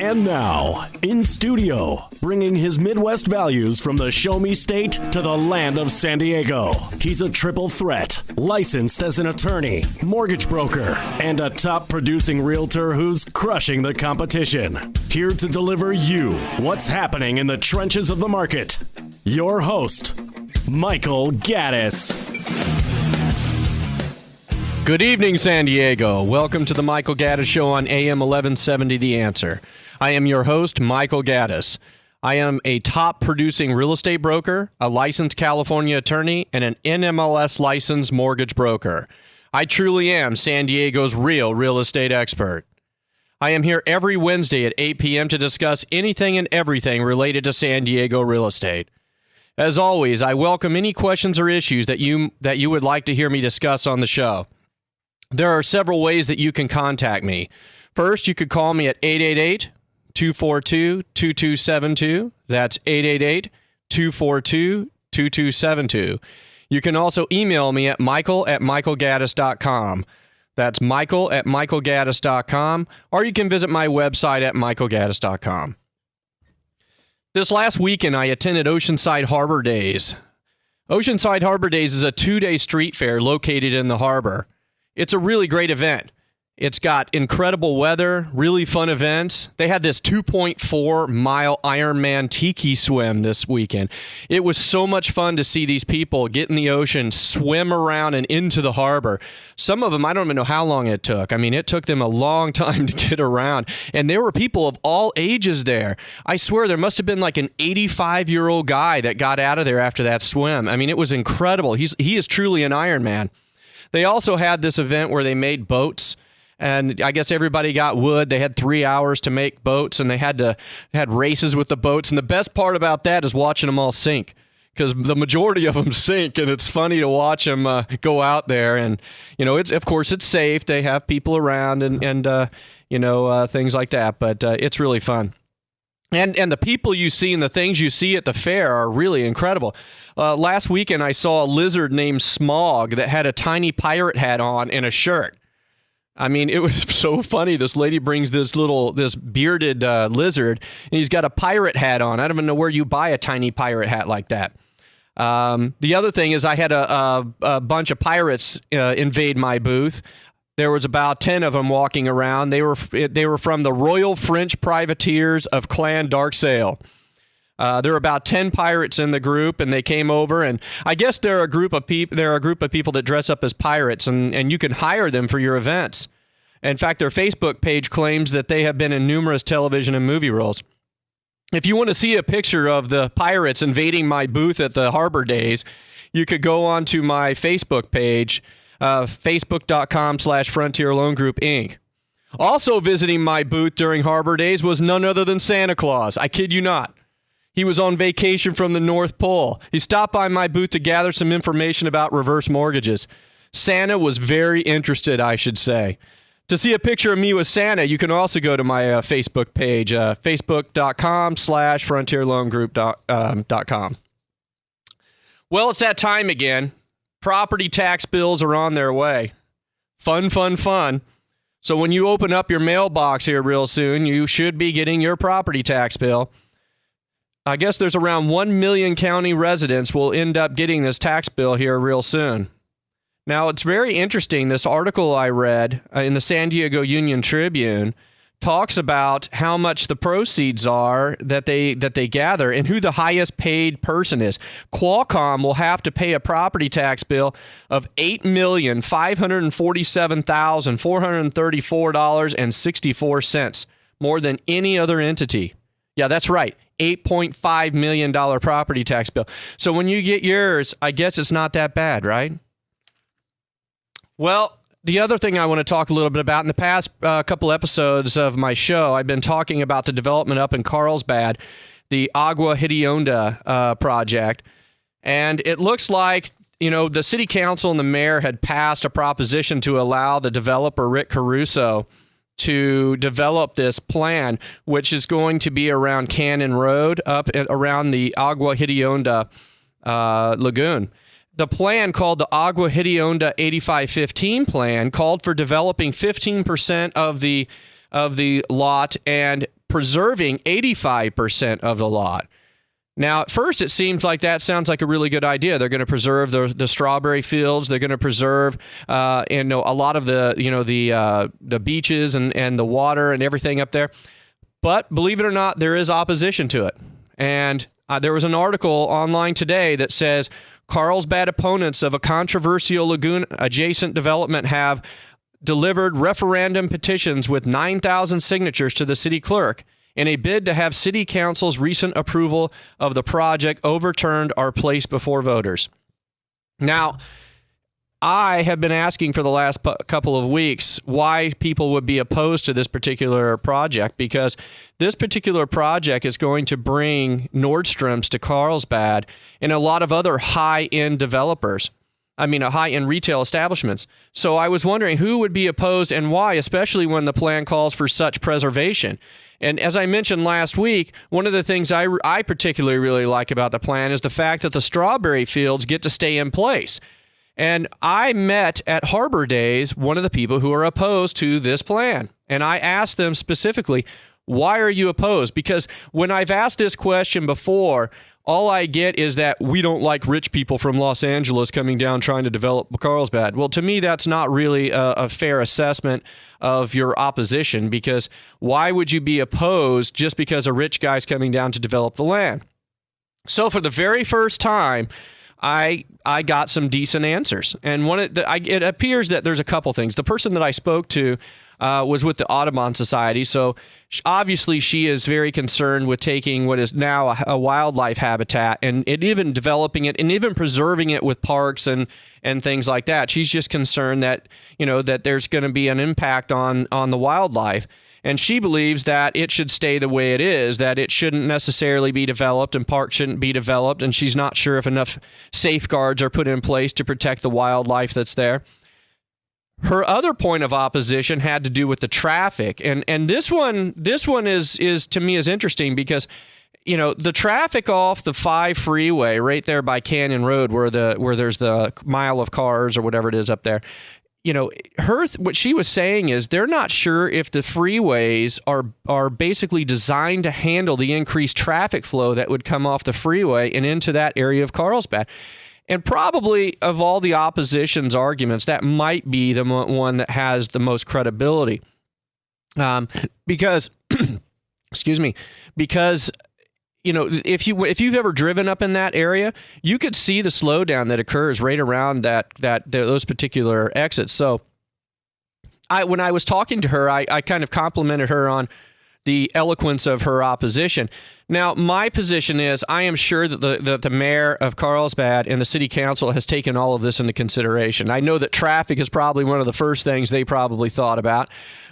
And now, in studio, bringing his Midwest values from the Show Me State to the land of San Diego. He's a triple threat, licensed as an attorney, mortgage broker, and a top producing realtor who's crushing the competition. Here to deliver you what's happening in the trenches of the market. Your host, Michael Gaddis. Good evening, San Diego. Welcome to the Michael Gaddis Show on AM 1170 The Answer. I am your host, Michael Gaddis. I am a top producing real estate broker, a licensed California attorney, and an NMLS licensed mortgage broker. I truly am San Diego's real estate expert. I am here every Wednesday at 8 p.m. to discuss anything and everything related to San Diego real estate. As always, I welcome any questions or issues that you would like to hear me discuss on the show. There are several ways that you can contact me. First, you could call me at 888-242-2272. That's 888-242-2272. You can also email me at michael@michaelgaddis.com. That's michael@michaelgaddis.com, or you can visit my website at michaelgaddis.com. This last weekend, I attended Oceanside Harbor Days. Oceanside Harbor Days is a 2-day street fair located in the harbor. It's a really great event. It's got incredible weather, really fun events. They had this 2.4-mile Ironman tiki swim this weekend. It was so much fun to see these people get in the ocean, swim around and into the harbor. Some of them, I don't even know how long it took. I mean, it took them a long time to get around. And there were people of all ages there. I swear there must have been like an 85-year-old guy that got out of there after that swim. I mean, it was incredible. He is truly an Ironman. They also had this event where they made boats, and I guess everybody got wood. They had 3 hours to make boats, and they had races with the boats. And the best part about that is watching them all sink, because the majority of them sink, and it's funny to watch them go out there. And of course it's safe. They have people around and things like that. But it's really fun. And the people you see and the things you see at the fair are really incredible. Last weekend, I saw a lizard named Smog that had a tiny pirate hat on and a shirt. I mean, it was so funny. This lady brings this bearded lizard, and he's got a pirate hat on. I don't even know where you buy a tiny pirate hat like that. The other thing is I had a bunch of pirates invade my booth. There was about 10 of them walking around. They were from the Royal French Privateers of Clan Darksail. There were about 10 pirates in the group, and they came over, and I guess they're a group of people that dress up as pirates, and you can hire them for your events. In fact, their Facebook page claims that they have been in numerous television and movie roles. If you want to see a picture of the pirates invading my booth at the Harbor Days, you could go onto my Facebook page, facebook.com/Frontier Loan Group, Inc. Also visiting my booth during Harbor Days was none other than Santa Claus. I kid you not. He was on vacation from the North Pole. He stopped by my booth to gather some information about reverse mortgages. Santa was very interested, I should say. To see a picture of me with Santa, you can also go to my Facebook page, facebook.com/frontierloangroup.com. Well, it's that time again. Property tax bills are on their way. Fun, fun, fun. So when you open up your mailbox here real soon, you should be getting your property tax bill. I guess there's around 1 million county residents will end up getting this tax bill here real soon. Now, it's very interesting. This article I read in the San Diego Union Tribune talks about how much the proceeds are that they gather and who the highest paid person is. Qualcomm will have to pay a property tax bill of $8,547,434.64, more than any other entity. Yeah, that's right. $8.5 million property tax bill. So when you get yours, I guess it's not that bad, right? Well, the other thing I want to talk a little bit about, in the past couple episodes of my show, I've been talking about the development up in Carlsbad, the Agua Hedionda project. And it looks like, the city council and the mayor had passed a proposition to allow the developer, Rick Caruso, to develop this plan, which is going to be around Cannon Road, up around the Agua Hedionda lagoon. The plan, called the Agua Hedionda 8515 plan, called for developing 15% of the lot and preserving 85% of the lot. Now, at first, it seems like that sounds like a really good idea. They're going to preserve the strawberry fields. They're going to preserve a lot of the beaches and the water and everything up there. But believe it or not, there is opposition to it. And there was an article online today that says Carlsbad opponents of a controversial lagoon-adjacent development have delivered referendum petitions with 9,000 signatures to the city clerk in a bid to have City Council's recent approval of the project overturned or placed before voters. Now, I have been asking for the last couple of weeks why people would be opposed to this particular project, because this particular project is going to bring Nordstrom's to Carlsbad and a lot of other high-end high-end retail establishments. So I was wondering who would be opposed and why, especially when the plan calls for such preservation. And as I mentioned last week, one of the things I particularly really like about the plan is the fact that the strawberry fields get to stay in place. And I met at Harbor Days one of the people who are opposed to this plan. And I asked them specifically, why are you opposed? Because when I've asked this question before, all I get is that we don't like rich people from Los Angeles coming down trying to develop Carlsbad. Well, to me, that's not really a fair assessment of your opposition, because why would you be opposed just because a rich guy's coming down to develop the land? So for the very first time, I got some decent answers. And it appears that there's a couple things. The person that I spoke to was with the Audubon Society, so obviously she is very concerned with taking what is now a wildlife habitat and even developing it and even preserving it with parks and things like that. She's just concerned that, that there's going to be an impact on the wildlife. And she believes that it should stay the way it is, that it shouldn't necessarily be developed and parks shouldn't be developed, and she's not sure if enough safeguards are put in place to protect the wildlife that's there. Her other point of opposition had to do with the traffic, and this one is to me is interesting because, the traffic off the 5 freeway right there by Canyon Road, where there's the mile of cars or whatever it is up there. What she was saying is they're not sure if the freeways are basically designed to handle the increased traffic flow that would come off the freeway and into that area of Carlsbad. And probably of all the opposition's arguments, that might be the one that has the most credibility. Because, excuse me, because if you've ever driven up in that area, you could see the slowdown that occurs right around those particular exits. So, when I was talking to her, I kind of complimented her on the eloquence of her opposition. Now, my position is I am sure that the mayor of Carlsbad and the city council has taken all of this into consideration. I know that traffic is probably one of the first things they probably thought about.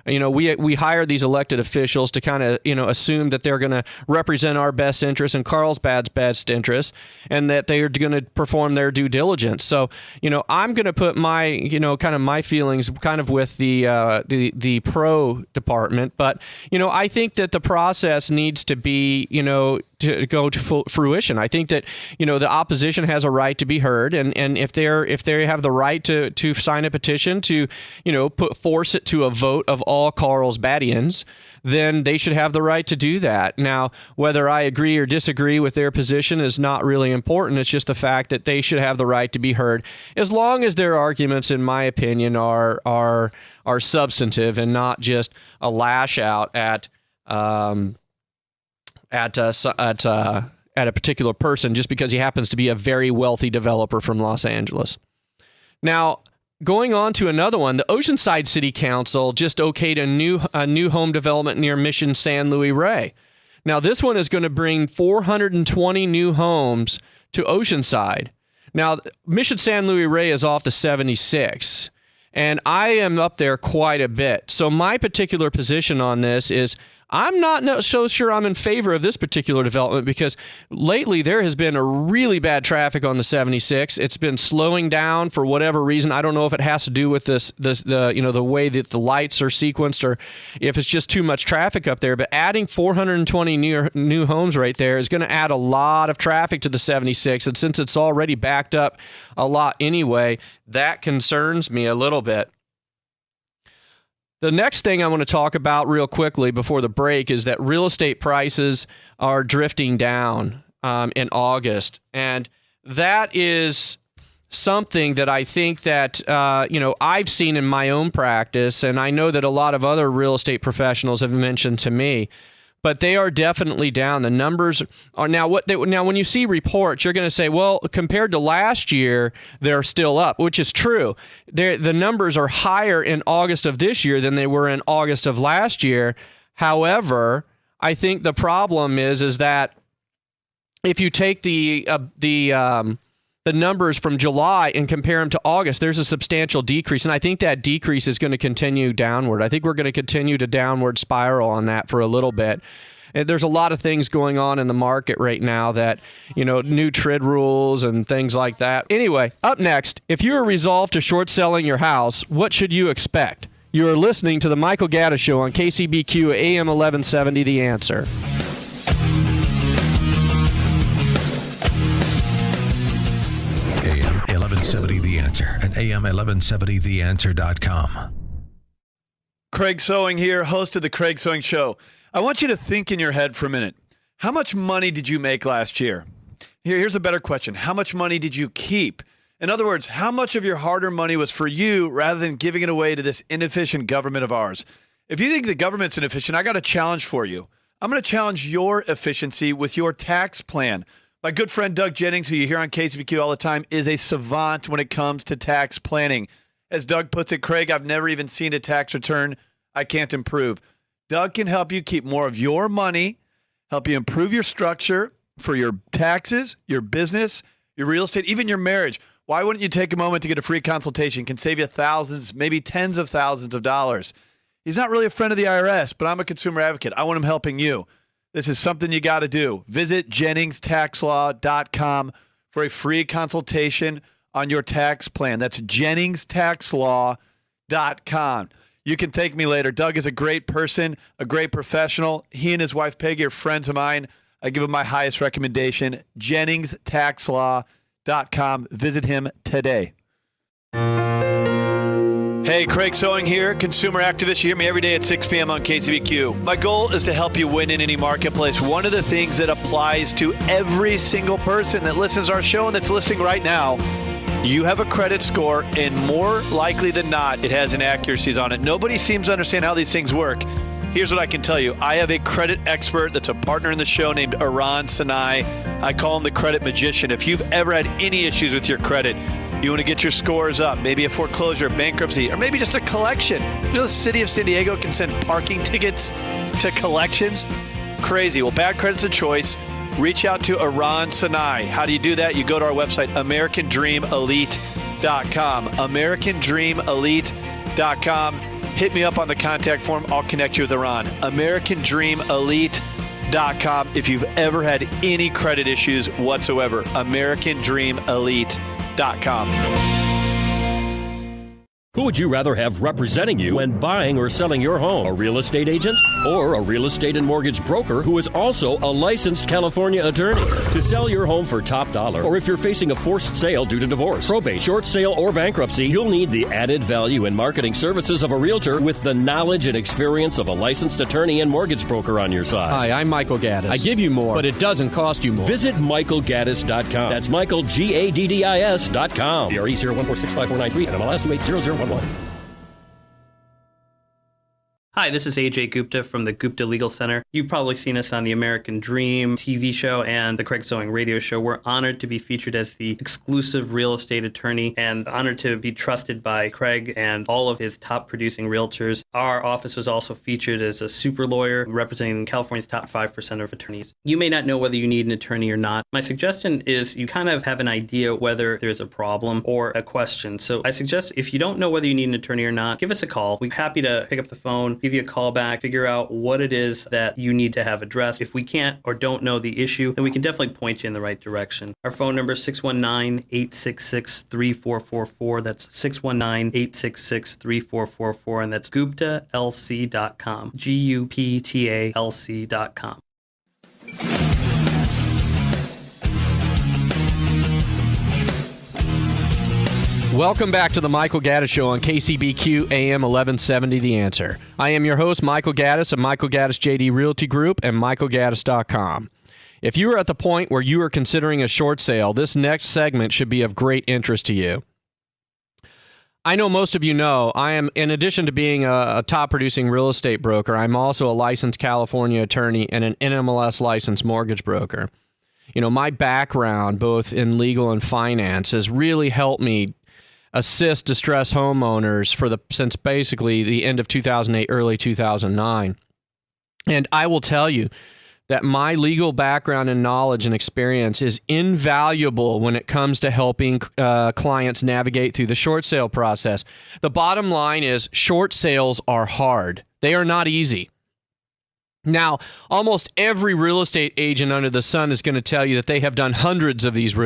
We hired these elected officials to kind of, assume that they're going to represent our best interests and Carlsbad's best interests, and that they are going to perform their due diligence. So, I'm going to put my, kind of my feelings kind of with the pro department. But, I think that the process needs to be, to go to fruition. I think that, the opposition has a right to be heard, and if they have the right to sign a petition to, force it to a vote of all Carlsbadians, then they should have the right to do that. Now, whether I agree or disagree with their position is not really important. It's just the fact that they should have the right to be heard, as long as their arguments, in my opinion, are substantive and not just a lash out at a particular person just because he happens to be a very wealthy developer from Los Angeles. Now, going on to another one, the Oceanside City Council just okayed a new home development near Mission San Luis Rey. Now, this one is going to bring 420 new homes to Oceanside. Now, Mission San Luis Rey is off the 76, and I am up there quite a bit. So my particular position on this is I'm not so sure I'm in favor of this particular development, because lately there has been a really bad traffic on the 76. It's been slowing down for whatever reason. I don't know if it has to do with the way that the lights are sequenced, or if it's just too much traffic up there. But adding 420 new homes right there is going to add a lot of traffic to the 76. And since it's already backed up a lot anyway, that concerns me a little bit. The next thing I want to talk about real quickly before the break is that real estate prices are drifting down in August. And that is something that I think that, I've seen in my own practice, and I know that a lot of other real estate professionals have mentioned to me, but they are definitely down. The numbers are now when you see reports, you're going to say, well, compared to last year, they're still up, which is true. The numbers are higher in August of this year than they were in August of last year. However, I think the problem is that if you take the numbers from July and compare them to August, there's a substantial decrease. And I think that decrease is going to continue downward. I think we're going to continue to downward spiral on that for a little bit. And there's a lot of things going on in the market right now that, new TRID rules and things like that. Anyway, up next, if you are resolved to short selling your house, what should you expect? You are listening to the Michael Gaddis Show on KCBQ AM 1170, The Answer. AM 1170 The Answer and AM1170theanswer.com. Craig Sewing here, host of The Craig Sewing Show. I want you to think in your head for a minute. How much money did you make last year? Here's a better question. How much money did you keep? In other words, how much of your hard-earned money was for you rather than giving it away to this inefficient government of ours? If you think the government's inefficient, I got a challenge for you. I'm going to challenge your efficiency with your tax plan. My good friend Doug Jennings, who you hear on KCBQ all the time, is a savant when it comes to tax planning. As Doug puts it, Craig, I've never even seen a tax return I can't improve. Doug can help you keep more of your money, help you improve your structure for your taxes, your business, your real estate, even your marriage. Why wouldn't you take a moment to get a free consultation? It can save you thousands, maybe tens of thousands of dollars. He's not really a friend of the IRS, but I'm a consumer advocate. I want him helping you. This is something you got to do. Visit JenningsTaxLaw.com for a free consultation on your tax plan. That's JenningsTaxLaw.com. You can thank me later. Doug is a great person, a great professional. He and his wife Peggy are friends of mine. I give him my highest recommendation, JenningsTaxLaw.com. Visit him today. Hey, Craig Sewing here, consumer activist. You hear me every day at 6 p.m. on KCBQ. My goal is to help you win in any marketplace. One of the things that applies to every single person that listens to our show and that's listening right now, you have a credit score, and more likely than not, it has inaccuracies on it. Nobody seems to understand how these things work. Here's what I can tell you. I have a credit expert that's a partner in the show named Aran Sinai. I call him the credit magician. If you've ever had any issues with your credit, you want to get your scores up, maybe a foreclosure, bankruptcy, or maybe just a collection. You know, the city of San Diego can send parking tickets to collections. Crazy. Well, bad credit's a choice. Reach out to Aran Sinai. How do you do that? You go to our website, AmericanDreamElite.com. AmericanDreamElite.com. Hit me up on the contact form. I'll connect you with Aran. AmericanDreamElite.com. If you've ever had any credit issues whatsoever, AmericanDreamElite.com. Who would you rather have representing you when buying or selling your home? A real estate agent or a real estate and mortgage broker who is also a licensed California attorney? To sell your home for top dollar, or if you're facing a forced sale due to divorce, probate, short sale, or bankruptcy, you'll need the added value and marketing services of a realtor with the knowledge and experience of a licensed attorney and mortgage broker on your side. Hi, I'm Michael Gaddis. I give you more, but it doesn't cost you more. Visit MichaelGaddis.com. That's Michael, Gaddis.com. DRE 0146543 and MLS 28001. Hi, this is AJ Gupta from the Gupta Legal Center. You've probably seen us on the American Dream TV show and the Craig Sewing radio show. We're honored to be featured as the exclusive real estate attorney and honored to be trusted by Craig and all of his top producing realtors. Our office was also featured as a super lawyer representing California's top 5% of attorneys. You may not know whether you need an attorney or not. My suggestion is you kind of have an idea whether there's a problem or a question. So I suggest if you don't know whether you need an attorney or not, give us a call. We're happy to pick up the phone, give you a call back, figure out what it is that you need to have addressed. If we can't or don't know the issue, then we can definitely point you in the right direction. Our phone number is 619-866-3444. That's 619-866-3444, and that's GuptaLC.com. GUPTALC.com. Welcome back to the Michael Gaddis Show on KCBQ AM 1170 The Answer. I am your host, Michael Gaddis of Michael Gaddis JD Realty Group and michaelgaddis.com. If you are at the point where you are considering a short sale, this next segment should be of great interest to you. I know most of you know, I am, in addition to being a top-producing real estate broker, I'm also a licensed California attorney and an NMLS licensed mortgage broker. You know, my background, both in legal and finance, has really helped me assist distressed homeowners since basically the end of 2008, early 2009. And I will tell you that my legal background and knowledge and experience is invaluable when it comes to helping clients navigate through the short sale process. The bottom line is short sales are hard. They are not easy. Now, almost every real estate agent under the sun is going to tell you that they have done hundreds of these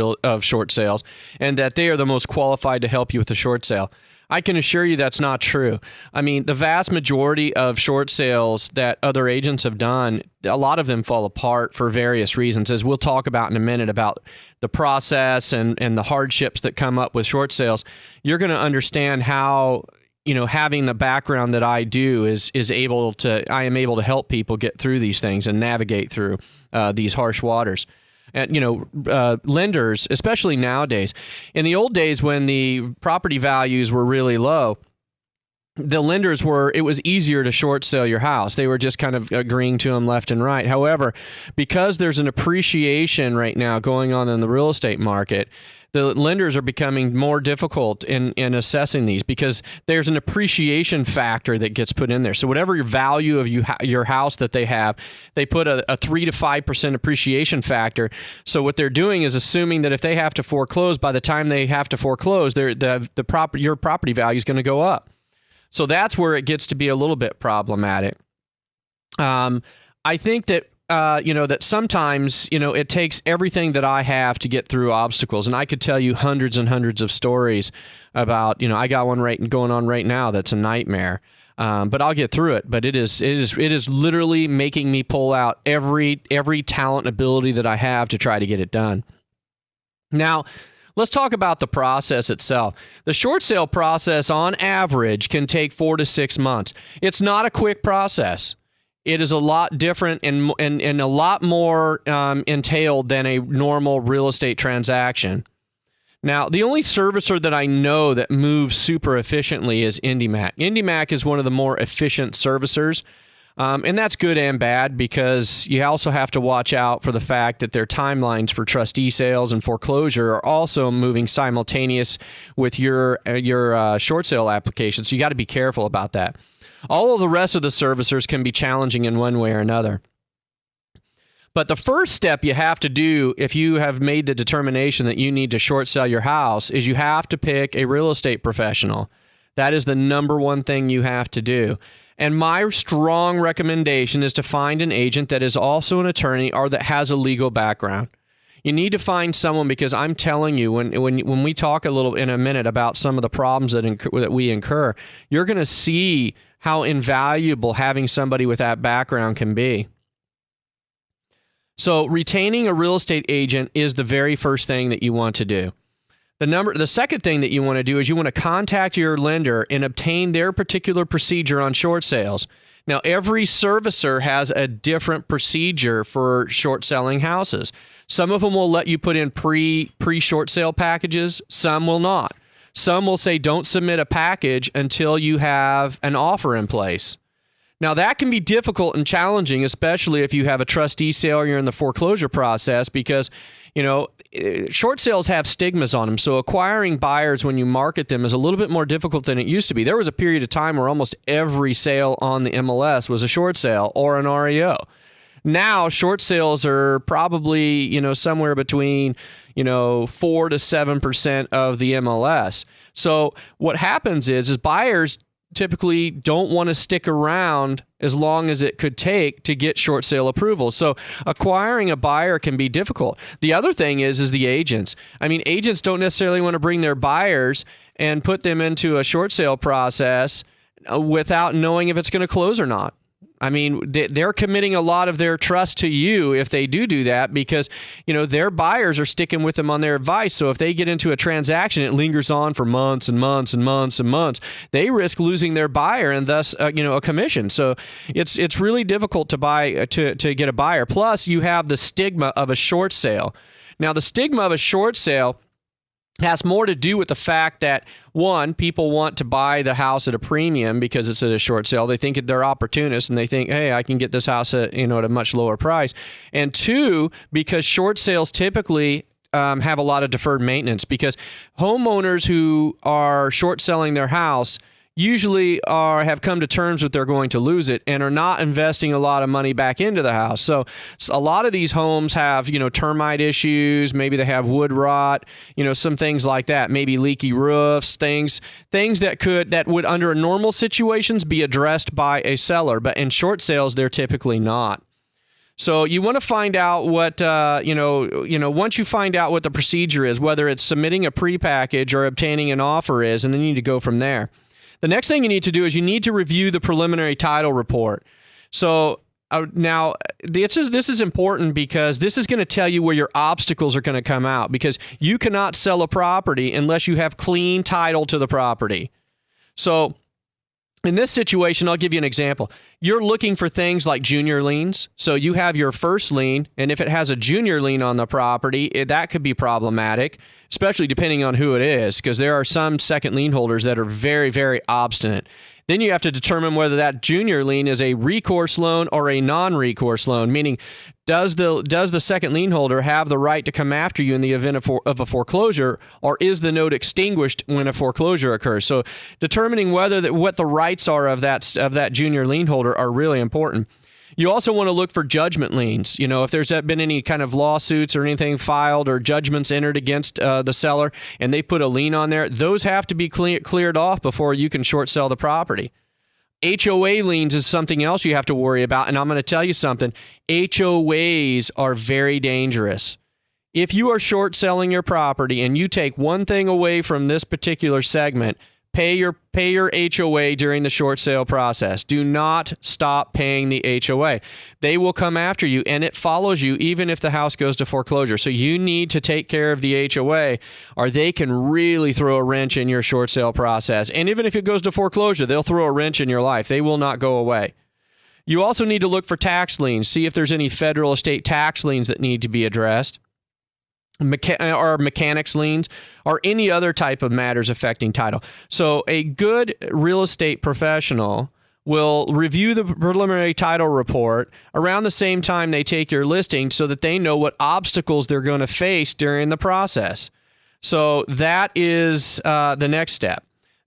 short sales and that they are the most qualified to help you with the short sale. I can assure you that's not true. I mean, the vast majority of short sales that other agents have done, a lot of them fall apart for various reasons, as we'll talk about in a minute about the process and the hardships that come up with short sales. You're going to understand how, you know, having the background that I do I am able to help people get through these things and navigate through these harsh waters. And, you know, lenders, especially nowadays, in the old days when the property values were really low, the lenders it was easier to short sell your house. They were just kind of agreeing to them left and right. However, because there's an appreciation right now going on in the real estate market, the lenders are becoming more difficult in assessing these because there's an appreciation factor that gets put in there. So whatever your value of your house that they have, they put a 3 to 5% appreciation factor. So what they're doing is assuming that if they have to foreclose, by the time they have to foreclose, your property value is going to go up. So that's where it gets to be a little bit problematic. I think that that sometimes, it takes everything that I have to get through obstacles. And I could tell you hundreds and hundreds of stories about, I got one going on right now that's a nightmare. But I'll get through it. But it is literally making me pull out every talent and ability that I have to try to get it done. Now, let's talk about the process itself. The short sale process on average can take 4 to 6 months. It's not a quick process. It is a lot different and a lot more entailed than a normal real estate transaction. Now, the only servicer that I know that moves super efficiently is IndyMac. IndyMac is one of the more efficient servicers, and that's good and bad because you also have to watch out for the fact that their timelines for trustee sales and foreclosure are also moving simultaneous with your short sale application, so you got to be careful about that. All of the rest of the servicers can be challenging in one way or another. But the first step you have to do if you have made the determination that you need to short sell your house is you have to pick a real estate professional. That is the number one thing you have to do. And my strong recommendation is to find an agent that is also an attorney or that has a legal background. You need to find someone because I'm telling you, when we talk a little in a minute about some of the problems that we incur, you're going to see how invaluable having somebody with that background can be. So retaining a real estate agent is the very first thing that you want to do. The second thing that you want to do is you want to contact your lender and obtain their particular procedure on short sales. Now, every servicer has a different procedure for short selling houses. Some of them will let you put in pre-short sale packages. Some will not. Some will say don't submit a package until you have an offer in place. Now, that can be difficult and challenging, especially if you have a trustee sale or you're in the foreclosure process because, short sales have stigmas on them. So acquiring buyers when you market them is a little bit more difficult than it used to be. There was a period of time where almost every sale on the MLS was a short sale or an REO. Now, short sales are probably, somewhere between, 4 to 7% of the MLS. So what happens is buyers typically don't want to stick around as long as it could take to get short sale approval. So acquiring a buyer can be difficult. The other thing is the agents. I mean, agents don't necessarily want to bring their buyers and put them into a short sale process without knowing if it's going to close or not. I mean, they're committing a lot of their trust to you if they do that, because, their buyers are sticking with them on their advice. So if they get into a transaction, it lingers on for months and months and months and months. They risk losing their buyer and thus, a commission. So it's really difficult to buy to get a buyer. Plus, you have the stigma of a short sale. Now, the stigma of a short sale has more to do with the fact that, one, people want to buy the house at a premium because it's at a short sale. They think they're opportunists and they think, hey, I can get this house at a much lower price. And two, because short sales typically have a lot of deferred maintenance, because homeowners who are short selling their house usually have come to terms with they're going to lose it and are not investing a lot of money back into the house. So a lot of these homes have, termite issues. Maybe they have wood rot, some things like that. Maybe leaky roofs, things that would under normal situations be addressed by a seller, but in short sales they're typically not. So you want to find out what, once you find out what the procedure is, whether it's submitting a prepackage or obtaining an offer is, and then you need to go from there. The next thing you need to do is you need to review the preliminary title report. So now this is important, because this is going to tell you where your obstacles are going to come out, because you cannot sell a property unless you have clean title to the property. So in this situation, I'll give you an example. You're looking for things like junior liens. So you have your first lien, and if it has a junior lien on the property, that could be problematic, especially depending on who it is, because there are some second lien holders that are very, very obstinate. Then you have to determine whether that junior lien is a recourse loan or a non-recourse loan, meaning does the second lien holder have the right to come after you in the event of a foreclosure, or is the note extinguished when a foreclosure occurs? So determining what the rights are of that junior lien holder are really important. You also want to look for judgment liens. If there's been any kind of lawsuits or anything filed or judgments entered against the seller and they put a lien on there, those have to be cleared off before you can short sell the property. HOA liens is something else you have to worry about, and I'm going to tell you something. HOAs are very dangerous. If you are short selling your property and you take one thing away from this particular segment, pay your HOA during the short sale process. Do not stop paying the HOA. They will come after you, and it follows you even if the house goes to foreclosure. So you need to take care of the HOA, or they can really throw a wrench in your short sale process. And even if it goes to foreclosure, they'll throw a wrench in your life. They will not go away. You also need to look for tax liens. See if there's any federal estate tax liens that need to be addressed. Or mechanics liens, or any other type of matters affecting title. So a good real estate professional will review the preliminary title report around the same time they take your listing, so that they know what obstacles they're going to face during the process. So that is the next step.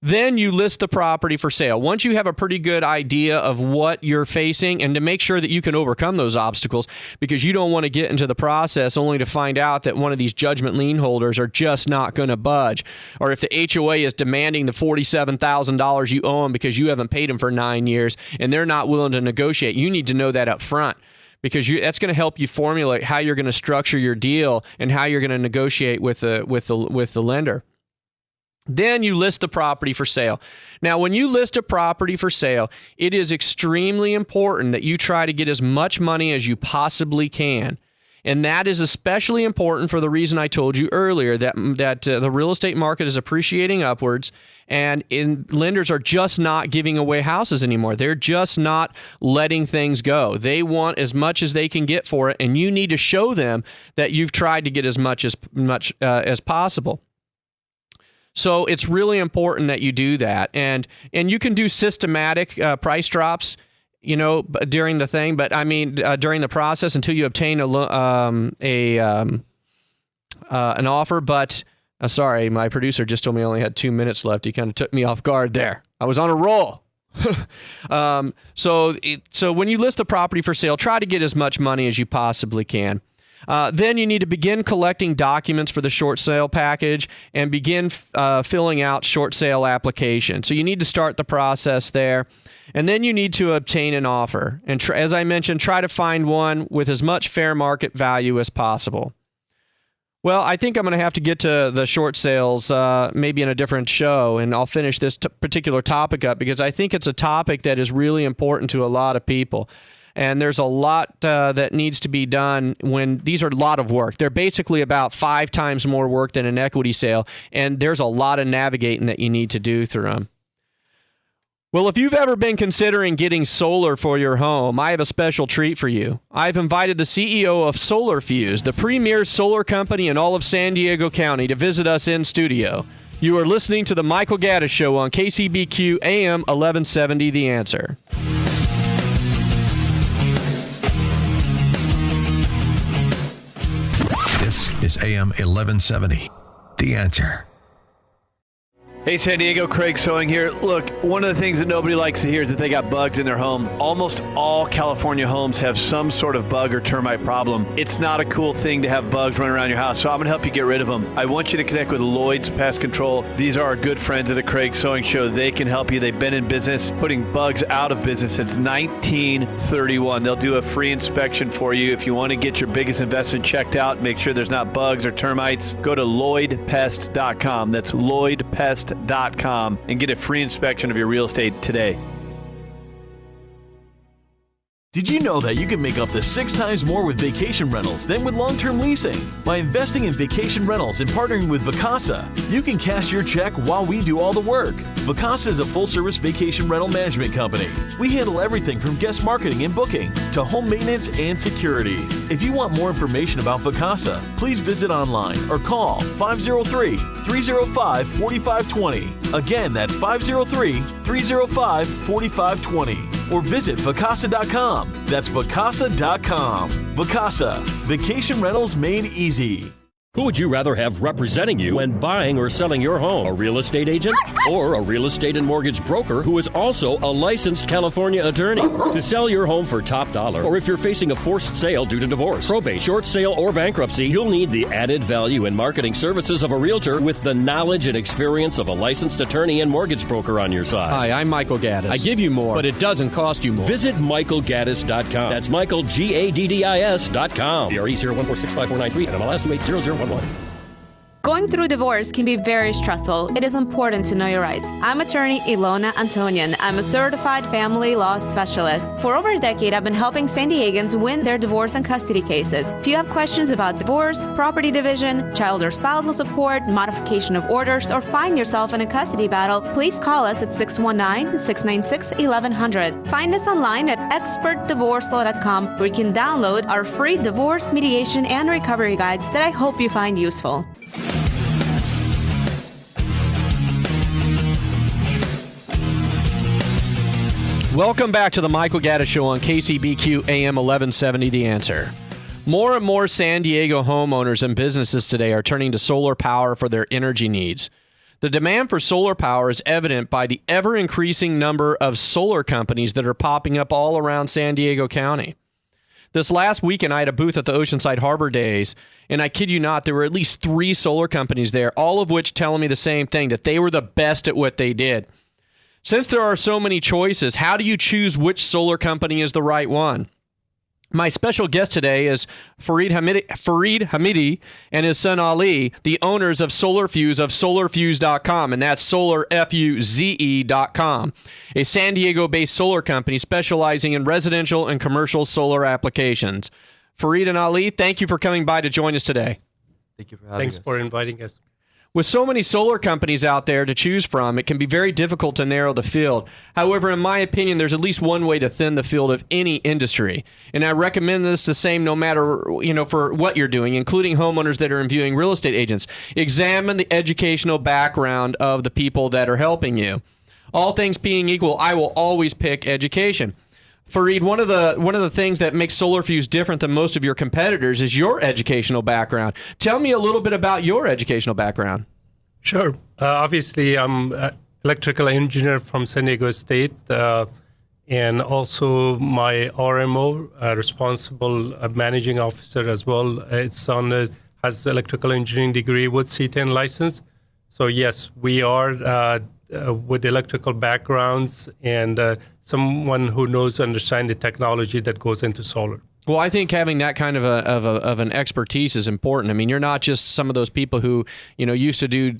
Then you list the property for sale. Once you have a pretty good idea of what you're facing, and to make sure that you can overcome those obstacles, because you don't want to get into the process only to find out that one of these judgment lien holders are just not going to budge. Or if the HOA is demanding the $47,000 you owe them because you haven't paid them for 9 years and they're not willing to negotiate, you need to know that up front, because that's going to help you formulate how you're going to structure your deal and how you're going to negotiate with the lender. Then you list the property for sale. Now, when you list a property for sale, it is extremely important that you try to get as much money as you possibly can. And that is especially important for the reason I told you earlier, that the real estate market is appreciating upwards, and lenders are just not giving away houses anymore. They're just not letting things go. They want as much as they can get for it, and you need to show them that you've tried to get as much as possible. So it's really important that you do that, and you can do systematic price drops, during the thing. But I mean, during the process until you obtain an offer. But sorry, my producer just told me I only had 2 minutes left. He kind of took me off guard there. I was on a roll. So when you list the property for sale, try to get as much money as you possibly can. Then you need to begin collecting documents for the short sale package and begin filling out short sale application. So you need to start the process there. And then you need to obtain an offer. And as I mentioned, try to find one with as much fair market value as possible. Well, I think I'm going to have to get to the short sales maybe in a different show, and I'll finish this particular topic up because I think it's a topic that is really important to a lot of people. And there's a lot that needs to be done when these are a lot of work. They're basically about 5 times more work than an equity sale, and there's a lot of navigating that you need to do through them. Well, if you've ever been considering getting solar for your home, I have a special treat for you. I've invited the CEO of SolarFuze, the premier solar company in all of San Diego County, to visit us in studio. You are listening to The Michael Gaddis Show on KCBQ AM 1170, The Answer. This is AM 1170, The Answer. Hey, San Diego, Craig Sewing here. Look, one of the things that nobody likes to hear is that they got bugs in their home. Almost all California homes have some sort of bug or termite problem. It's not a cool thing to have bugs running around your house, so I'm going to help you get rid of them. I want you to connect with Lloyd's Pest Control. These are our good friends of the Craig Sewing Show. They can help you. They've been in business, putting bugs out of business since 1931. They'll do a free inspection for you. If you want to get your biggest investment checked out, make sure there's not bugs or termites, go to LloydPest.com. That's LloydPest.com and get a free inspection of your real estate today. Did you know that you can make up to 6 times more with vacation rentals than with long-term leasing? By investing in vacation rentals and partnering with Vacasa, you can cash your check while we do all the work. Vacasa is a full-service vacation rental management company. We handle everything from guest marketing and booking to home maintenance and security. If you want more information about Vacasa, please visit online or call 503-305-4520. Again, that's 503-305-4520. Or visit Vacasa.com. That's Vacasa.com. Vacasa, vacation rentals made easy. Who would you rather have representing you when buying or selling your home? A real estate agent or a real estate and mortgage broker who is also a licensed California attorney? To sell your home for top dollar, or if you're facing a forced sale due to divorce, probate, short sale, or bankruptcy, you'll need the added value and marketing services of a realtor with the knowledge and experience of a licensed attorney and mortgage broker on your side. Hi, I'm Michael Gaddis. I give you more, but it doesn't cost you more. Visit MichaelGaddis.com. That's Michael, Gaddis.com. DRE 0146543 and MLS 80011. Going through divorce can be very stressful. It is important to know your rights. I'm attorney Ilona Antonian. I'm a certified family law specialist. For over a decade, I've been helping San Diegans win their divorce and custody cases. If you have questions about divorce, property division, child or spousal support, modification of orders, or find yourself in a custody battle, please call us at 619-696-1100. Find us online at expertdivorcelaw.com, where you can download our free divorce, mediation, and recovery guides that I hope you find useful. Welcome back to the Michael Gaddis Show on KCBQ AM 1170, The Answer. More and more San Diego homeowners and businesses today are turning to solar power for their energy needs. The demand for solar power is evident by the ever-increasing number of solar companies that are popping up all around San Diego County. This last weekend, I had a booth at the Oceanside Harbor Days, and I kid you not, there were at least 3 solar companies there, all of which telling me the same thing, that they were the best at what they did. Since there are so many choices, how do you choose which solar company is the right one? My special guest today is Fareed Hamidi and his son Ali, the owners of SolarFuze of SolarFuze.com, and that's SolarFuze.com, a San Diego-based solar company specializing in residential and commercial solar applications. Fareed and Ali, thank you for coming by to join us today. Thank you for having us. Thanks for inviting us. With so many solar companies out there to choose from, it can be very difficult to narrow the field. However, in my opinion, there's at least one way to thin the field of any industry. And I recommend this the same no matter, for what you're doing, including homeowners that are interviewing real estate agents. Examine the educational background of the people that are helping you. All things being equal, I will always pick education. Fareed, one of the things that makes SolarFuze different than most of your competitors is your educational background. Tell me a little bit about your educational background. Sure. Obviously, I'm an electrical engineer from San Diego State, and also my RMO, responsible managing officer as well. It's has electrical engineering degree with C10 license. So yes, we are with electrical backgrounds and someone who understands the technology that goes into solar. Well, I think having that kind of an expertise is important. I mean, you're not just some of those people who, used to do,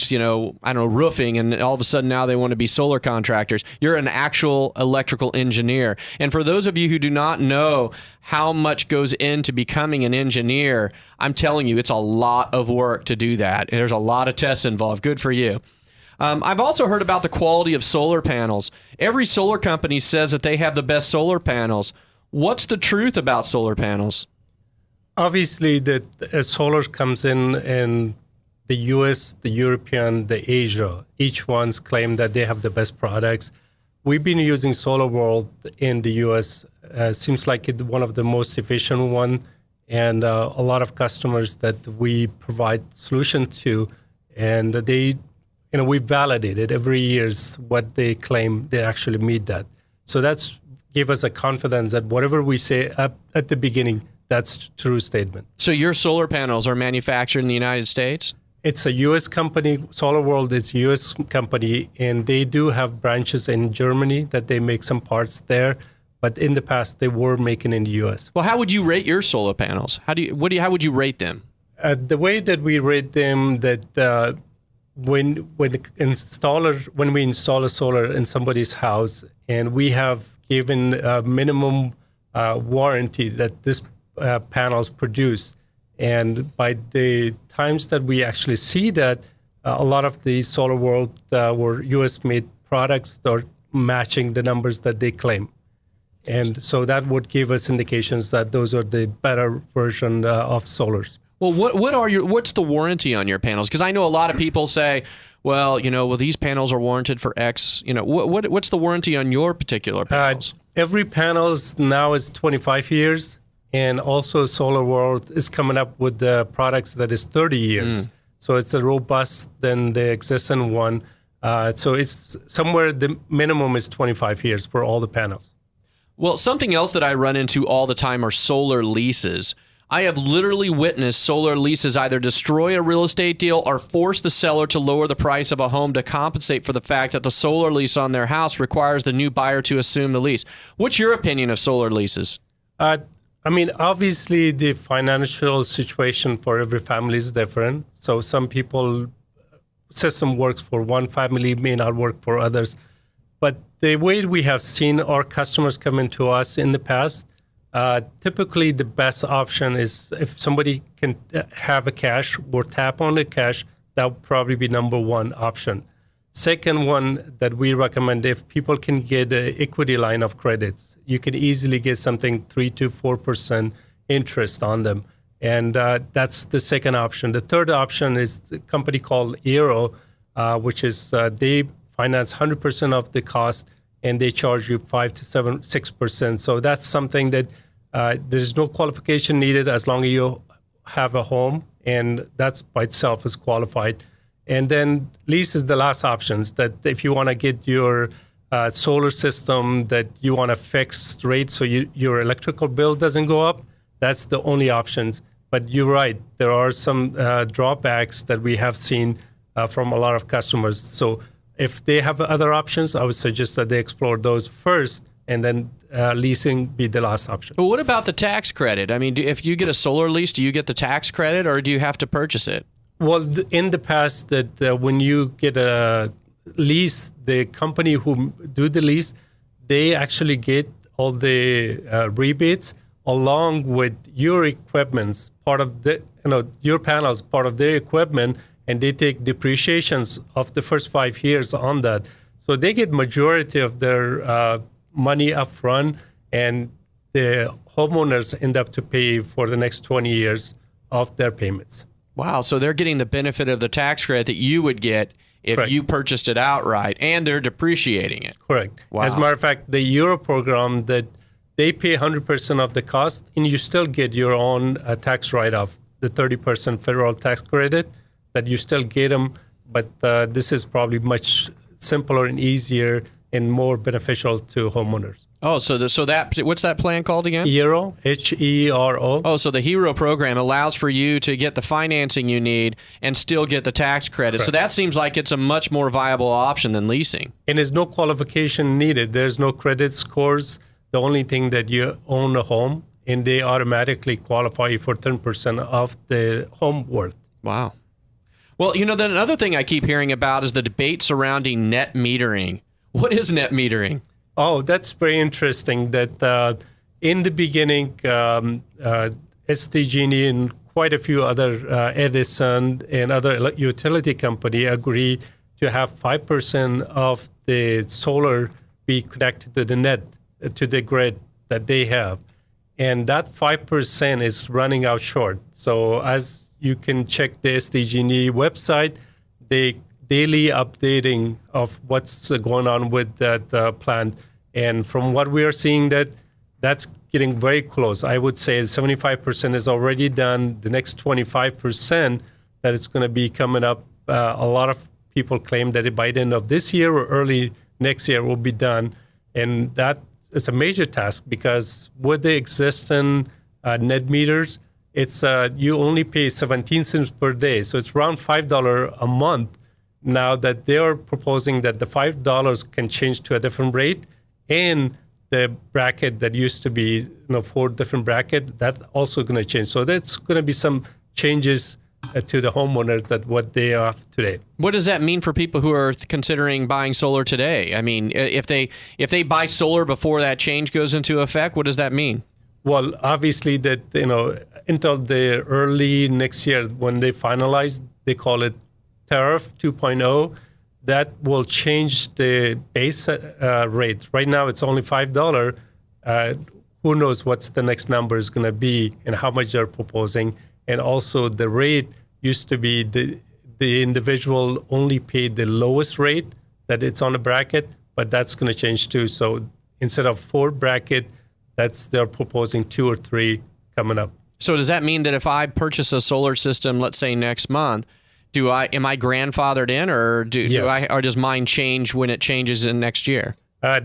roofing, and all of a sudden now they want to be solar contractors. You're an actual electrical engineer. And for those of you who do not know how much goes into becoming an engineer, I'm telling you, it's a lot of work to do that. And there's a lot of tests involved. Good for you. I've also heard about the quality of solar panels. Every solar company says that they have the best solar panels. What's the truth about solar panels? Obviously, solar comes in the U.S., the European, the Asia. Each one's claim that they have the best products. We've been using SolarWorld in the U.S. Seems like it's one of the most efficient one, and a lot of customers that we provide solution to, and they, we validate it every year. What they claim, they actually meet that. So that's give us a confidence that whatever we say up at the beginning, that's true statement. So your solar panels are manufactured in the United States? It's a U.S. company. SolarWorld is a U.S. company, and they do have branches in Germany that they make some parts there. But in the past, they were making in the U.S. Well, how would you rate your solar panels? How would you rate them? The way that we rate them, that when we install a solar in somebody's house, and we have given a minimum warranty that this panels produce. And by the times that we actually see that, a lot of the SolarWorld were U.S.-made products that are matching the numbers that they claim. And so that would give us indications that those are the better version of solars. Well, what's the warranty on your panels? Because I know a lot of people say, well, these panels are warranted for X. What's the warranty on your particular panels? Every panel now is 25 years, and also SolarWorld is coming up with the products that is 30 years. So it's a robust than the existing one. So it's somewhere the minimum is 25 years for all the panels. Well, something else that I run into all the time are solar leases. I have literally witnessed solar leases either destroy a real estate deal or force the seller to lower the price of a home to compensate for the fact that the solar lease on their house requires the new buyer to assume the lease. What's your opinion of solar leases? Obviously, the financial situation for every family is different. So some people, system works for one family, may not work for others. But the way we have seen our customers come into us in the past, typically the best option is if somebody can have a cash or tap on the cash, that would probably be number one option. Second one that we recommend, if people can get an equity line of credits, you can easily get something 3 to 4% interest on them. And that's the second option. The third option is a company called Aero, which is they finance 100% of the cost and they charge you 5 to 6%. So that's something that there's no qualification needed as long as you have a home, and that's by itself is qualified. And then lease is the last options, that if you want to get your solar system that you want a fixed rate so your electrical bill doesn't go up, that's the only options. But you're right, there are some drawbacks that we have seen from a lot of customers. So if they have other options, I would suggest that they explore those first, and then leasing be the last option. But what about the tax credit? I mean, if you get a solar lease, do you get the tax credit or do you have to purchase it? Well, in the past, that when you get a lease, the company who do the lease, they actually get all the rebates along with your equipment, part of the, your panels, part of their equipment, and they take depreciations of the first 5 years on that. So they get majority of their money up front, and the homeowners end up to pay for the next 20 years of their payments. Wow, so they're getting the benefit of the tax credit that you would get if Correct. you purchased it outright, and they're depreciating it. Correct. Wow. As a matter of fact, the Euro program, that they pay 100% of the cost, and you still get your own tax write-off, the 30% federal tax credit, that you still get them, but this is probably much simpler and easier and more beneficial to homeowners. Oh, so what's that plan called again? Hero, H-E-R-O. Oh, so the Hero program allows for you to get the financing you need and still get the tax credit. Correct. So that seems like it's a much more viable option than leasing. And there's no qualification needed. There's no credit scores. The only thing that you own a home and they automatically qualify for 10% of the home worth. Wow. Well, then another thing I keep hearing about is the debate surrounding net metering. What is net metering? Oh, that's very interesting. That in the beginning, SDG&E and quite a few other Edison and other utility company agree to have 5% of the solar be connected to the net, to the grid that they have. And that 5% is running out short. So as you can check the SDG&E website, they daily updating of what's going on with that plant. And from what we are seeing, that's getting very close. I would say 75% is already done. The next 25% that is going to be coming up, a lot of people claim that by the end of this year or early next year will be done. And that is a major task because with the existing net meters, it's you only pay 17 cents per day. So it's around $5 a month. Now that they are proposing that the $5 can change to a different rate, and the bracket that used to be 4 different bracket, that's also going to change. So that's going to be some changes to the homeowners that what they have today. What does that mean for people who are considering buying solar today? I mean, if they buy solar before that change goes into effect, what does that mean? Well, obviously that until the early next year when they finalize, they call it tariff 2.0. That will change the base rate. Right now, it's only $5. Who knows what's the next number is going to be and how much they're proposing. And also the rate used to be the individual only paid the lowest rate that it's on the bracket, but that's going to change too. So instead of 4 bracket, they're proposing 2 or 3 coming up. So does that mean that if I purchase a solar system, let's say next month, am I grandfathered in, or or does mine change when it changes in next year?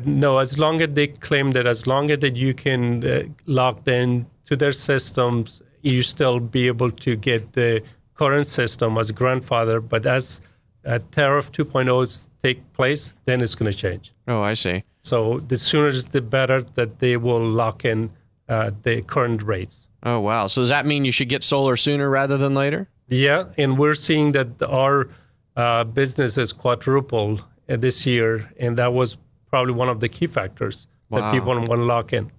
No, as long as they claim that as long as that you can lock in to their systems, you still be able to get the current system as grandfather. But as tariff 2.0 take place, then it's going to change. Oh, I see. So the sooner the better that they will lock in the current rates. Oh, wow. So does that mean you should get solar sooner rather than later? Yeah, and we're seeing that our business is quadrupled this year, and that was probably one of the key factors that people want to lock in.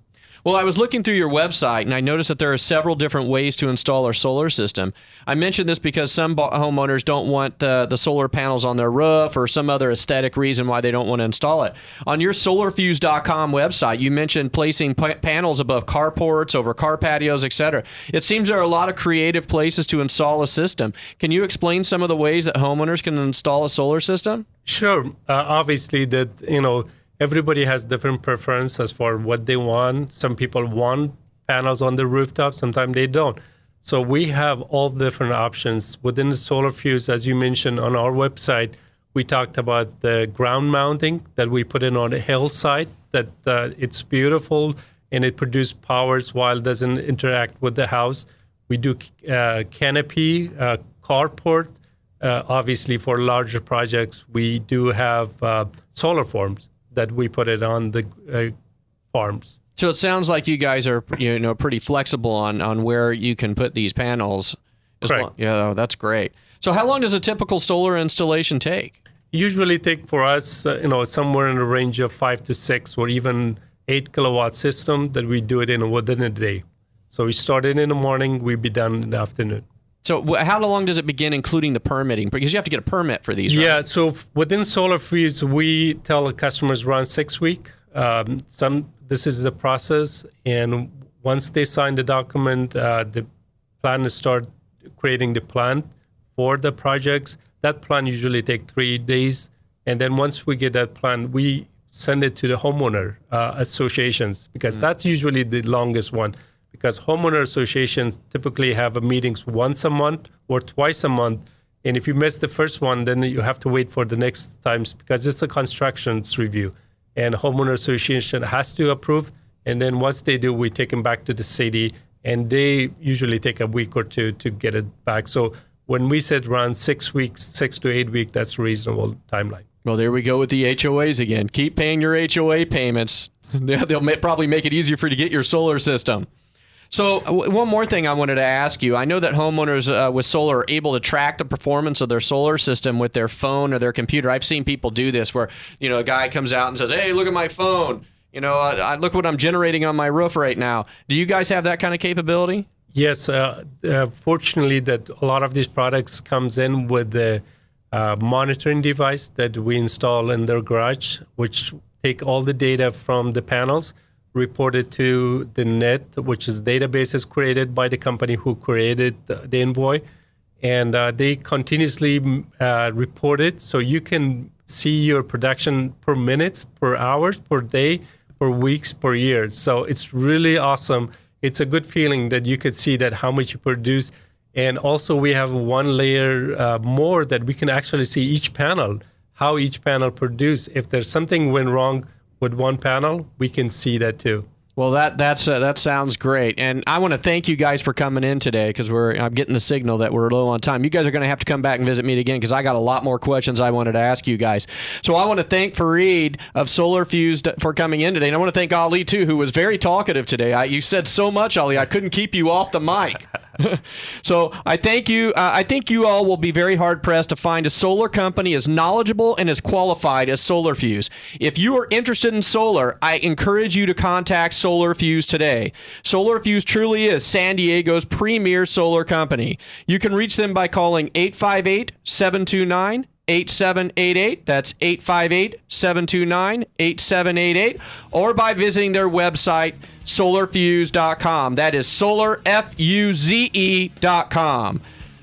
Well, I was looking through your website, and I noticed that there are several different ways to install our solar system. I mentioned this because some homeowners don't want the solar panels on their roof or some other aesthetic reason why they don't want to install it. On your SolarFuze.com website, you mentioned placing panels above carports, over car patios, etc. It seems there are a lot of creative places to install a system. Can you explain some of the ways that homeowners can install a solar system? Sure. Obviously, everybody has different preferences for what they want. Some people want panels on the rooftop, sometimes they don't. So we have all different options. Within the SolarFuze, as you mentioned on our website, we talked about the ground mounting that we put in on the hillside, that it's beautiful and it produces powers while it doesn't interact with the house. We do canopy, carport. Obviously, for larger projects, we do have solar farms that we put it on the farms. So it sounds like you guys are pretty flexible on where you can put these panels. Correct. Yeah, that's great. So how long does a typical solar installation take? Usually take for us, somewhere in the range of 5 to 6 or even 8 kilowatt system that we do it within a day. So we start it in the morning, we be done in the afternoon. So how long does it begin, including the permitting? Because you have to get a permit for these, right? Yeah, so within SolarFuze, we tell the customers around 6 weeks. This is the process, and once they sign the document, the plan to start creating the plan for the projects. That plan usually takes 3 days, and then once we get that plan, we send it to the homeowner associations, because that's usually the longest one. Because homeowner associations typically have meetings once a month or twice a month. And if you miss the first one, then you have to wait for the next times, because it's a constructions review. And homeowner association has to approve. And then once they do, we take them back to the city. And they usually take a week or 2 to get it back. So when we said around 6 weeks, 6 to 8 weeks, that's a reasonable timeline. Well, there we go with the HOAs again. Keep paying your HOA payments. They'll probably make it easier for you to get your solar system. So one more thing I wanted to ask you. I know that homeowners with solar are able to track the performance of their solar system with their phone or their computer. I've seen people do this where, a guy comes out and says, hey, look at my phone. Look what I'm generating on my roof right now. Do you guys have that kind of capability? Yes. Fortunately, that a lot of these products comes in with the monitoring device that we install in their garage, which take all the data from the panels, report it to the net, which is databases created by the company who created the Envoy. And they continuously report it. So you can see your production per minutes, per hours, per day, per weeks, per year. So it's really awesome. It's a good feeling that you could see that how much you produce. And also we have one layer more that we can actually see each panel, how each panel produce. If there's something went wrong with one panel, we can see that too. Well, that sounds great, and I want to thank you guys for coming in today because I'm getting the signal that we're low on time. You guys are going to have to come back and visit me again because I got a lot more questions I wanted to ask you guys. So I want to thank Fareed of SolarFuze for coming in today, and I want to thank Ali too, who was very talkative today. You said so much, Ali, I couldn't keep you off the mic. So I thank you. I think you all will be very hard-pressed to find a solar company as knowledgeable and as qualified as SolarFuze. If you are interested in solar, I encourage you to contact SolarFuze today. SolarFuze truly is San Diego's premier solar company. You can reach them by calling 858-729-8788. That's 858-729-8788. Or by visiting their website, SolarFuze.com. That is SolarFuze.com.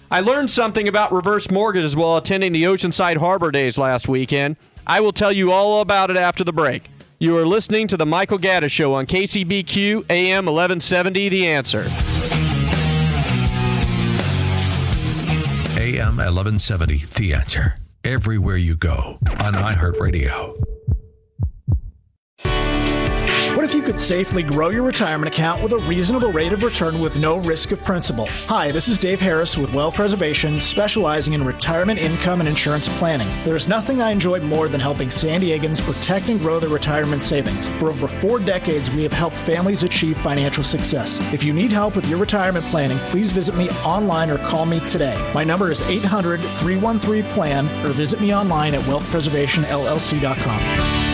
I learned something about reverse mortgages while attending the Oceanside Harbor Days last weekend. I will tell you all about it after the break. You are listening to The Michael Gaddis Show on KCBQ AM 1170, The Answer. AM 1170, The Answer. Everywhere you go on iHeartRadio. What if you could safely grow your retirement account with a reasonable rate of return with no risk of principal? Hi, this is Dave Harris with Wealth Preservation, specializing in retirement income and insurance planning. There's nothing I enjoy more than helping San Diegans protect and grow their retirement savings. For over 4 decades, we have helped families achieve financial success. If you need help with your retirement planning, please visit me online or call me today. My number is 800-313-PLAN or visit me online at wealthpreservationllc.com.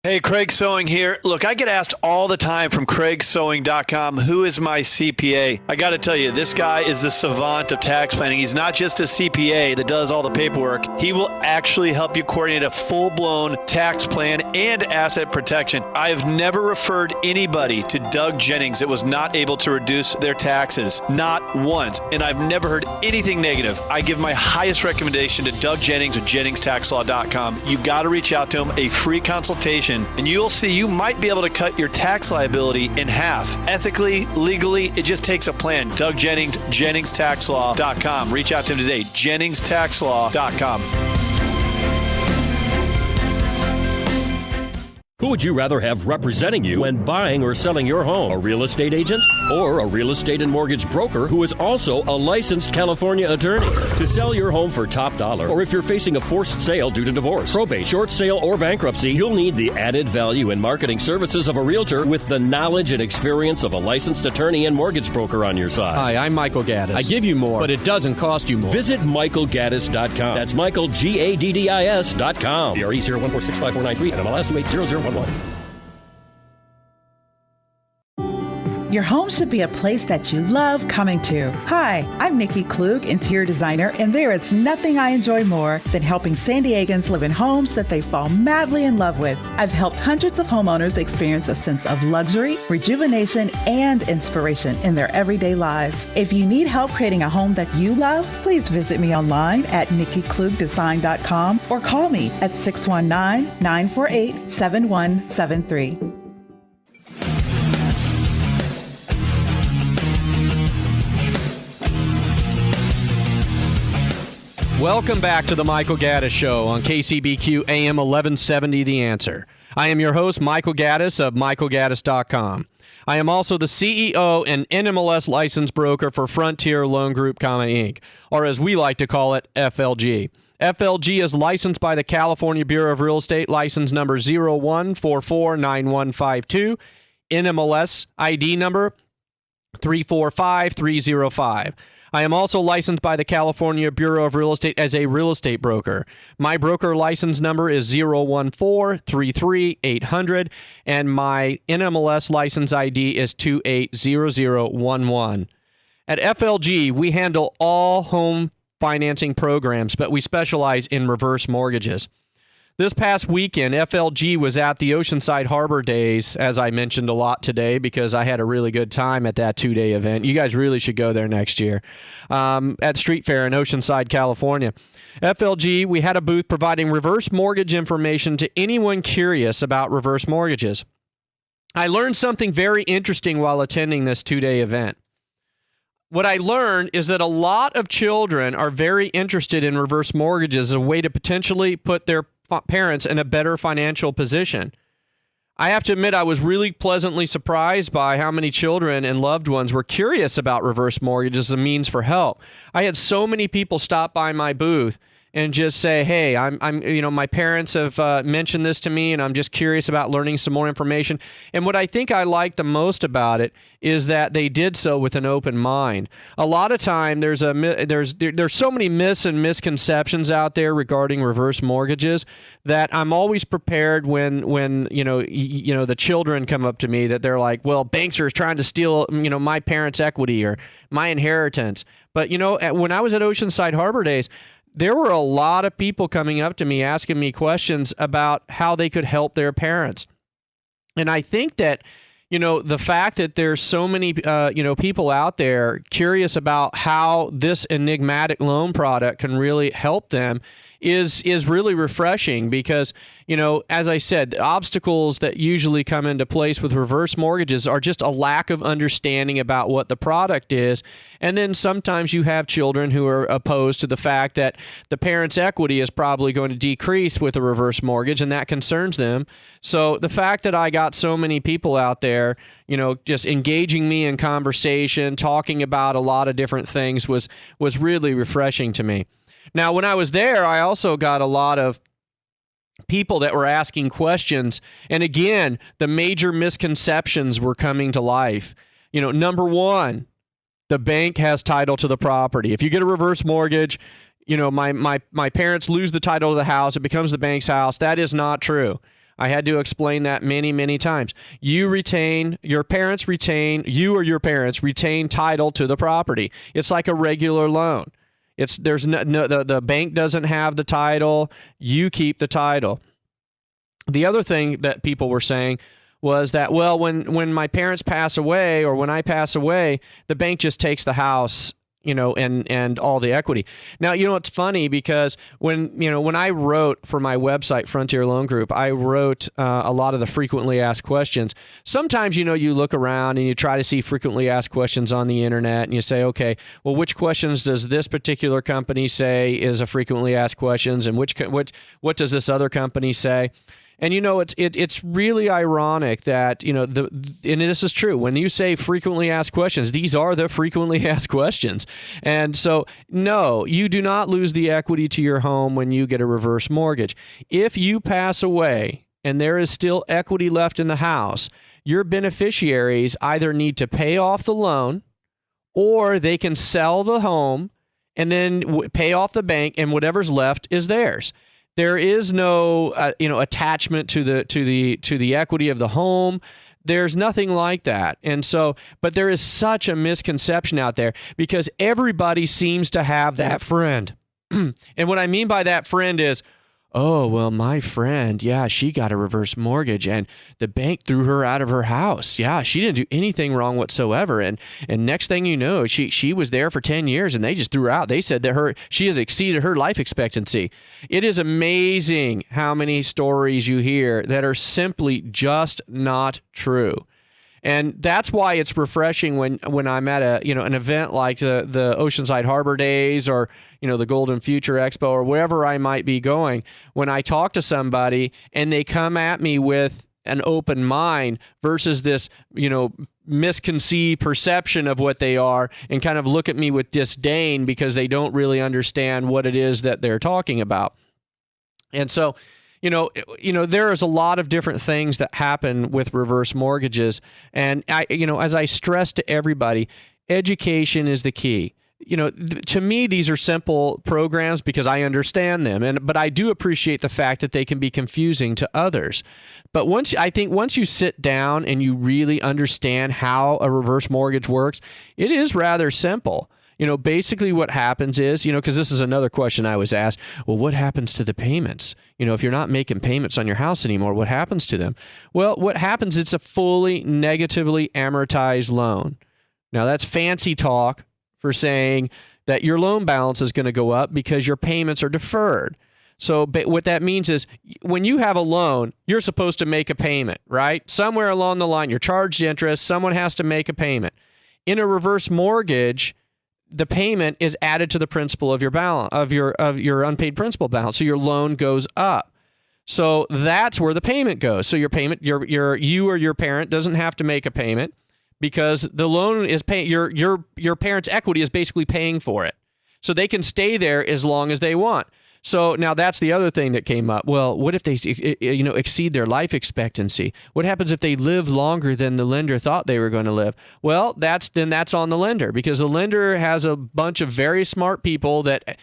Hey, Craig Sewing here. Look, I get asked all the time from CraigSewing.com, who is my CPA? I got to tell you, this guy is the savant of tax planning. He's not just a CPA that does all the paperwork. He will actually help you coordinate a full-blown tax plan and asset protection. I have never referred anybody to Doug Jennings that was not able to reduce their taxes. Not once. And I've never heard anything negative. I give my highest recommendation to Doug Jennings at JenningsTaxLaw.com. You got to reach out to him, a free consultation. And you'll see you might be able to cut your tax liability in half. Ethically, legally, it just takes a plan. Doug Jennings, JenningsTaxLaw.com. Reach out to him today, JenningsTaxLaw.com. Who would you rather have representing you when buying or selling your home? A real estate agent or a real estate and mortgage broker who is also a licensed California attorney? To sell your home for top dollar, or if you're facing a forced sale due to divorce, probate, short sale, or bankruptcy, you'll need the added value and marketing services of a realtor with the knowledge and experience of a licensed attorney and mortgage broker on your side. Hi, I'm Michael Gaddis. I give you more, but it doesn't cost you more. Visit MichaelGaddis.com. That's Michael, Gaddis.com. DRE 014654993 and MLS 28001. Your home should be a place that you love coming to. Hi, I'm Nikki Klug, interior designer, and there is nothing I enjoy more than helping San Diegans live in homes that they fall madly in love with. I've helped hundreds of homeowners experience a sense of luxury, rejuvenation, and inspiration in their everyday lives. If you need help creating a home that you love, please visit me online at NikkiKlugDesign.com or call me at 619-948-7173. Welcome back to the Michael Gaddis Show on KCBQ AM 1170, The Answer. I am your host, Michael Gaddis of MichaelGaddis.com. I am also the CEO and NMLS license broker for Frontier Loan Group, Inc., or as we like to call it, FLG. FLG is licensed by the California Bureau of Real Estate, license number 01449152, NMLS ID number 345-305. I am also licensed by the California Bureau of Real Estate as a real estate broker. My broker license number is 014-33-800, and my NMLS license ID is 280011. At FLG, we handle all home financing programs, but we specialize in reverse mortgages. This past weekend, FLG was at the Oceanside Harbor Days, as I mentioned a lot today, because I had a really good time at that 2-day event. You guys really should go there next year, at Street Fair in Oceanside, California. FLG, we had a booth providing reverse mortgage information to anyone curious about reverse mortgages. I learned something very interesting while attending this 2-day event. What I learned is that a lot of children are very interested in reverse mortgages as a way to potentially put their parents in a better financial position. I have to admit, I was really pleasantly surprised by how many children and loved ones were curious about reverse mortgages as a means for help. I had so many people stop by my booth and just say, hey, my parents have mentioned this to me, and I'm just curious about learning some more information. And what I think I like the most about it is that they did so with an open mind. A lot of time, there's so many myths and misconceptions out there regarding reverse mortgages that I'm always prepared when the children come up to me that they're like, well, banks are trying to steal my parents' equity or my inheritance. But when I was at Oceanside Harbor Days, there were a lot of people coming up to me asking me questions about how they could help their parents. And I think that, the fact that there's so many, people out there curious about how this enigmatic loan product can really help them is really refreshing because, as I said, the obstacles that usually come into place with reverse mortgages are just a lack of understanding about what the product is. And then sometimes you have children who are opposed to the fact that the parent's equity is probably going to decrease with a reverse mortgage, and that concerns them. So the fact that I got so many people out there, just engaging me in conversation, talking about a lot of different things was really refreshing to me. Now, when I was there, I also got a lot of people that were asking questions. And again, the major misconceptions were coming to life. Number one, the bank has title to the property. If you get a reverse mortgage, my parents lose the title to the house. It becomes the bank's house. That is not true. I had to explain that many, many times. Your parents retain title to the property. It's like a regular loan. The bank doesn't have the title. You keep the title. The other thing that people were saying was that, well, when my parents pass away or when I pass away, the bank just takes the house, and all the equity. Now, it's funny because when I wrote for my website, Frontier Loan Group, I wrote a lot of the frequently asked questions. Sometimes, you look around and you try to see frequently asked questions on the internet and you say, okay, well, which questions does this particular company say is a frequently asked questions, and what does this other company say? And it's really ironic that and this is true, when you say frequently asked questions, these are the frequently asked questions. And so no, you do not lose the equity to your home when you get a reverse mortgage. If you pass away and there is still equity left in the house, your beneficiaries either need to pay off the loan or they can sell the home and then pay off the bank, and whatever's left is theirs. There is no, attachment to the equity of the home. There's nothing like that. And so, but there is such a misconception out there because everybody seems to have that friend. And what I mean by that friend is, oh, well, my friend, yeah, she got a reverse mortgage and the bank threw her out of her house. Yeah, she didn't do anything wrong whatsoever. And next thing you know, she was there for 10 years and they just threw her out. They said that she has exceeded her life expectancy. It is amazing how many stories you hear that are simply just not true. And that's why it's refreshing when I'm at an event like the Oceanside Harbor Days or the Golden Future Expo or wherever I might be going, when I talk to somebody and they come at me with an open mind versus this misconceived perception of what they are and kind of look at me with disdain because they don't really understand what it is that they're talking about. And so there is a lot of different things that happen with reverse mortgages. And as I stress to everybody, education is the key. To me, these are simple programs because I understand them, but I do appreciate the fact that they can be confusing to others. But once you sit down and you really understand how a reverse mortgage works, it is rather simple. Basically what happens is, because this is another question I was asked, well, what happens to the payments? If you're not making payments on your house anymore, what happens to them? Well, what happens, it's a fully negatively amortized loan. Now, that's fancy talk for saying that your loan balance is going to go up because your payments are deferred. So what that means is when you have a loan, you're supposed to make a payment, right? Somewhere along the line, you're charged interest. Someone has to make a payment. In a reverse mortgage, the payment is added to the principal of your balance, of your unpaid principal balance. So your loan goes up. So that's where the payment goes. So your payment, you or your parent doesn't have to make a payment, because the loan is paying, your parent's equity is basically paying for it. So they can stay there as long as they want. So now that's the other thing that came up. Well, what if they exceed their life expectancy? What happens if they live longer than the lender thought they were going to live? Well, that's on the lender, because the lender has a bunch of very smart people that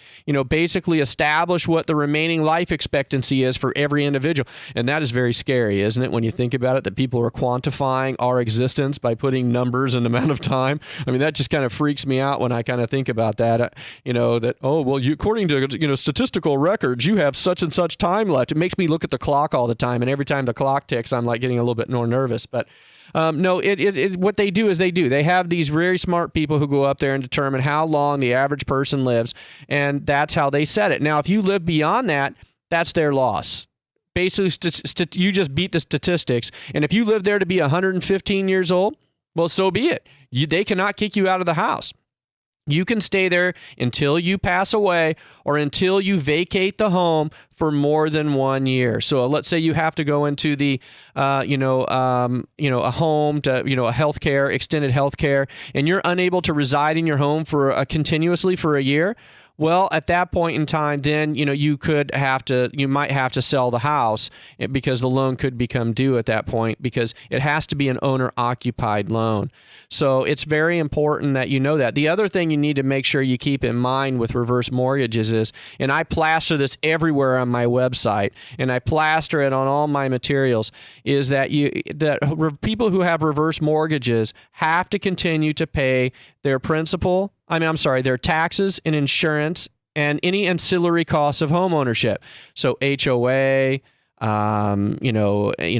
basically establish what the remaining life expectancy is for every individual. And that is very scary, isn't it, when you think about it, that people are quantifying our existence by putting numbers and amount of time. I mean, that just kind of freaks me out when I kind of think about that. According to statistical records, you have such and such time left. It makes me look at the clock all the time, and every time the clock ticks, I'm like getting a little bit more nervous. But what they do is they have these very smart people who go up there and determine how long the average person lives, and that's how they set it. Now, if you live beyond that, that's their loss. Basically, you just beat the statistics, and if you live there to be 115 years old, well, so be it. They cannot kick you out of the house. You can stay there until you pass away or until you vacate the home for more than 1 year. So let's say you have to go into the, a home to, a healthcare, extended healthcare, and you're unable to reside in your home continuously for a year. Well, at that point in time, then, you might have to sell the house because the loan could become due at that point, because it has to be an owner-occupied loan. So it's very important that you know that. The other thing you need to make sure you keep in mind with reverse mortgages is, and I plaster this everywhere on my website, and I plaster it on all my materials, is that people who have reverse mortgages have to continue to pay their their taxes and insurance and any ancillary costs of home ownership. So HOA,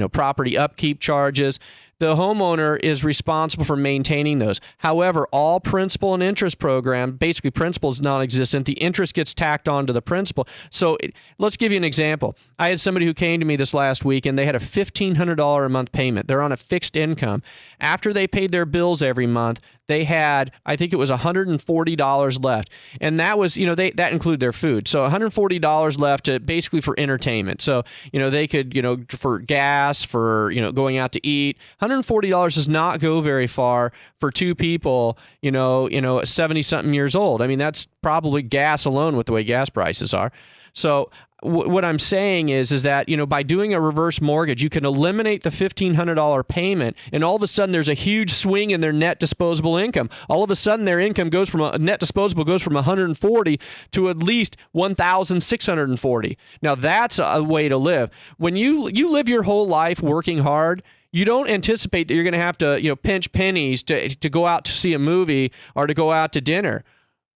property upkeep charges. The homeowner is responsible for maintaining those. However, all principal and interest program, basically principal is non-existent. The interest gets tacked onto the principal. So let's give you an example. I had somebody who came to me this last week, and they had a $1,500 a month payment. They're on a fixed income. After they paid their bills every month, they had, I think it was $140 left. And that was, that included their food. So $140 left basically for entertainment. So, they could, for gas, for, going out to eat. $140 does not go very far for two people, 70-something years old. I mean, that's probably gas alone with the way gas prices are. So what I'm saying is that, by doing a reverse mortgage, you can eliminate the $1,500 payment, and all of a sudden there's a huge swing in their net disposable income. All of a sudden their income goes from net disposable goes from $140 to at least $1,640. Now that's a way to live. When you live your whole life working hard, you don't anticipate that you're going to have to, pinch pennies to go out to see a movie or to go out to dinner.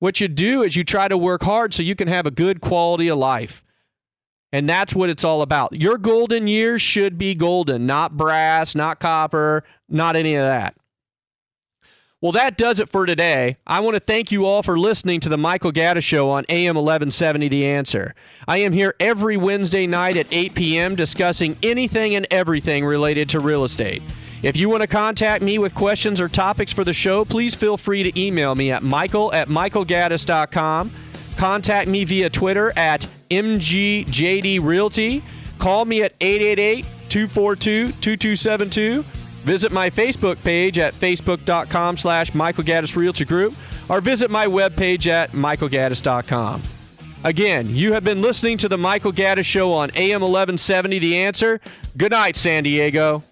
What you do is you try to work hard so you can have a good quality of life. And that's what it's all about. Your golden years should be golden, not brass, not copper, not any of that. Well, that does it for today. I want to thank you all for listening to the Michael Gaddis Show on AM 1170 The Answer. I am here every Wednesday night at 8 p.m. discussing anything and everything related to real estate. If you want to contact me with questions or topics for the show, please feel free to email me at michael@michaelgaddis.com. Contact me via Twitter at MGJDRealty. Call me at 888-242-2272. Visit my Facebook page at facebook.com/Michael Gaddis Realty Group, or visit my webpage at michaelgaddis.com. Again, you have been listening to the Michael Gaddis Show on AM 1170, The Answer. Good night, San Diego.